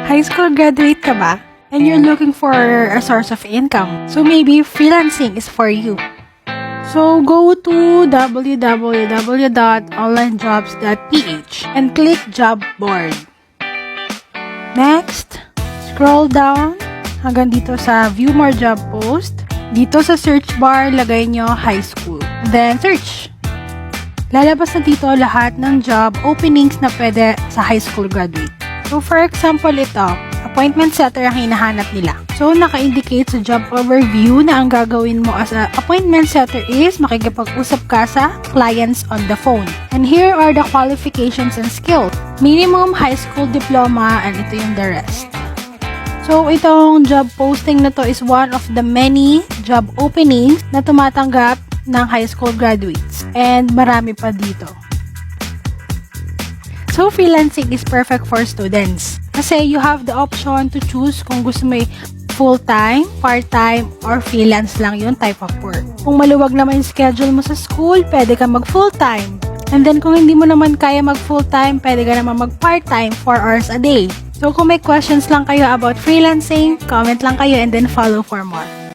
High school graduate ka ba? And you're looking for a source of income. So maybe freelancing is for you. So go to www.onlinejobs.ph and click job board. Next, scroll down hanggang dito sa view more job post. Dito sa search bar, lagay nyo high school. Then search. Lalabas na dito lahat ng job openings na pwede sa high school graduate. So for example ito, appointment setter ang hinahanap nila. So naka-indicate sa job overview na ang gagawin mo as a appointment setter is makikipag-usap ka sa clients on the phone. And here are the qualifications and skills. Minimum high school diploma and ito yung the rest. So itong job posting na to is one of the many job openings na tumatanggap ng high school graduates. And marami pa dito. So, freelancing is perfect for students. Kasi you have the option to choose kung gusto mo full-time, part-time, or freelance lang yung type of work. Kung maluwag naman yung schedule mo sa school, pwede ka mag-full-time. And then, kung hindi mo naman kaya mag-full-time, pwede ka naman mag-part-time 4 hours a day. So, kung may questions lang kayo about freelancing, comment lang kayo and then follow for more.